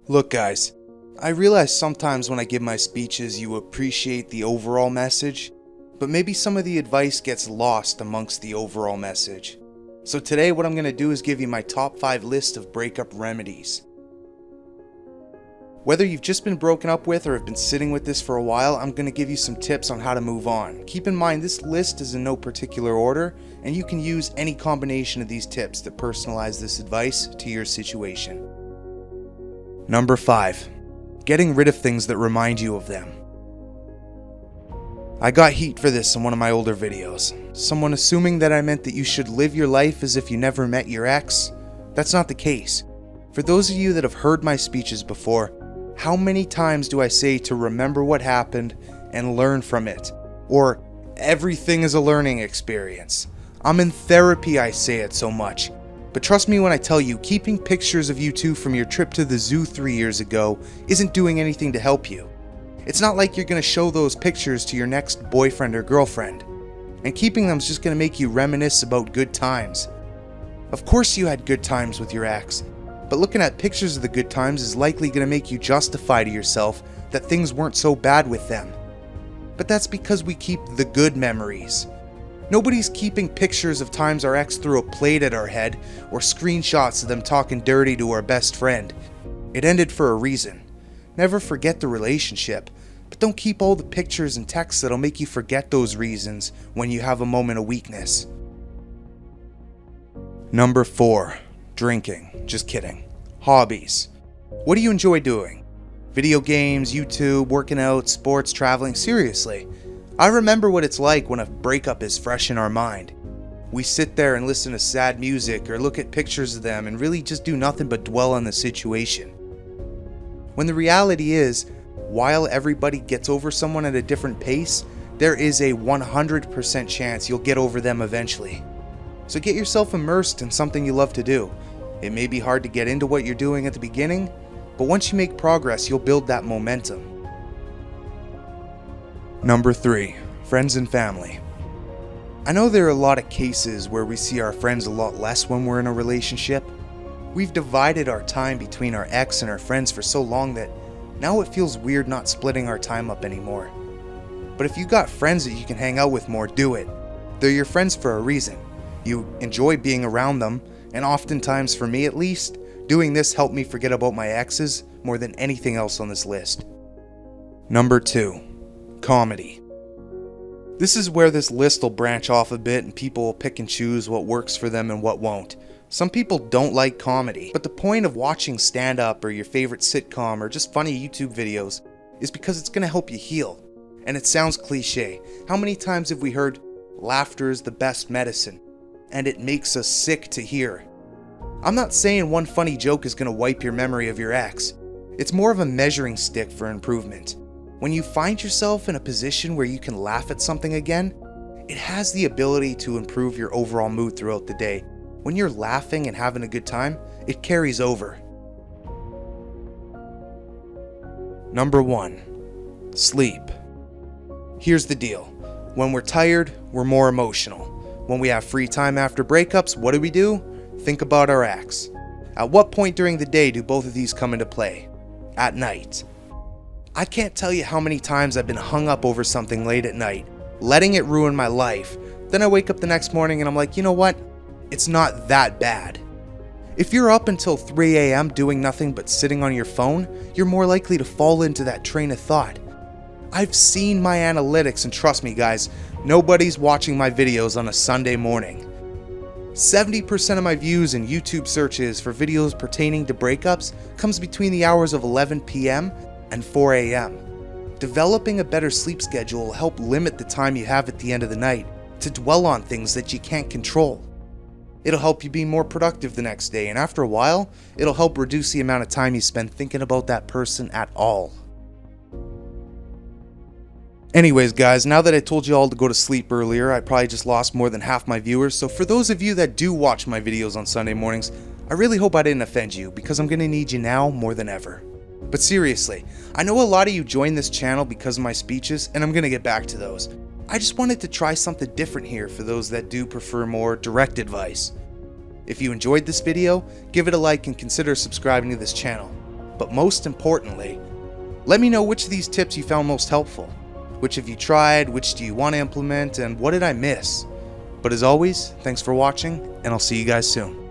Look guys, I realize sometimes when I give my speeches you appreciate the overall message, but maybe some of the advice gets lost amongst the overall message. So today what I'm going to do is give you my top 5 list of breakup remedies. Whether you've just been broken up with or have been sitting with this for a while, I'm going to give you some tips on how to move on. Keep in mind this list is in no particular order, and you can use any combination of these tips to personalize this advice to your situation. Number 5. Getting rid of things that remind you of them. I got heat for this in one of my older videos. Someone assuming that I meant that you should live your life as if you never met your ex. That's not the case. For those of you that have heard my speeches before, how many times do I say to remember what happened and learn from it? Or everything is a learning experience. I'm in therapy, I say it so much. But trust me when I tell you, keeping pictures of you two from your trip to the zoo 3 years ago isn't doing anything to help you. It's not like you're going to show those pictures to your next boyfriend or girlfriend. And keeping them is just going to make you reminisce about good times. Of course you had good times with your ex, but looking at pictures of the good times is likely going to make you justify to yourself that things weren't so bad with them. But that's because we keep the good memories. Nobody's keeping pictures of times our ex threw a plate at our head or screenshots of them talking dirty to our best friend. It ended for a reason. Never forget the relationship, but don't keep all the pictures and texts that'll make you forget those reasons when you have a moment of weakness. Number 4. Drinking. Just kidding. Hobbies. What do you enjoy doing? Video games, YouTube, working out, sports, traveling? Seriously. I remember what it's like when a breakup is fresh in our mind. We sit there and listen to sad music or look at pictures of them and really just do nothing but dwell on the situation. When the reality is, while everybody gets over someone at a different pace, there is a 100% chance you'll get over them eventually. So get yourself immersed in something you love to do. It may be hard to get into what you're doing at the beginning, but once you make progress, you'll build that momentum. Number 3. Friends and family. I know there are a lot of cases where we see our friends a lot less when we're in a relationship. We've divided our time between our ex and our friends for so long that now it feels weird not splitting our time up anymore. But if you got friends that you can hang out with more, do it. They're your friends for a reason. You enjoy being around them, and oftentimes, for me at least, doing this helped me forget about my exes more than anything else on this list. Number 2. Comedy. This is where this list will branch off a bit and people will pick and choose what works for them and what won't. Some people don't like comedy, but the point of watching stand-up or your favorite sitcom or just funny YouTube videos is because it's going to help you heal. And it sounds cliche. How many times have we heard, laughter is the best medicine? And it makes us sick to hear. I'm not saying one funny joke is going to wipe your memory of your ex. It's more of a measuring stick for improvement. When you find yourself in a position where you can laugh at something again, it has the ability to improve your overall mood throughout the day. When you're laughing and having a good time, it carries over. Number 1. Sleep. Here's the deal. When we're tired, we're more emotional. When we have free time after breakups, what do? Think about our ex. At what point during the day do both of these come into play? At night. I can't tell you how many times I've been hung up over something late at night, letting it ruin my life. Then I wake up the next morning and I'm like, you know what? It's not that bad. If you're up until 3 a.m. doing nothing but sitting on your phone, you're more likely to fall into that train of thought. I've seen my analytics and trust me guys, nobody's watching my videos on a Sunday morning. 70% of my views and YouTube searches for videos pertaining to breakups comes between the hours of 11 p.m. and 4 a.m. Developing a better sleep schedule will help limit the time you have at the end of the night to dwell on things that you can't control. It'll help you be more productive the next day, and after a while, it'll help reduce the amount of time you spend thinking about that person at all. Anyways guys, now that I told you all to go to sleep earlier, I probably just lost more than half my viewers, so for those of you that do watch my videos on Sunday mornings, I really hope I didn't offend you, because I'm going to need you now more than ever. But seriously, I know a lot of you joined this channel because of my speeches, and I'm going to get back to those. I just wanted to try something different here for those that do prefer more direct advice. If you enjoyed this video, give it a like and consider subscribing to this channel. But most importantly, let me know which of these tips you found most helpful. Which have you tried, which do you want to implement, and what did I miss? But as always, thanks for watching, and I'll see you guys soon.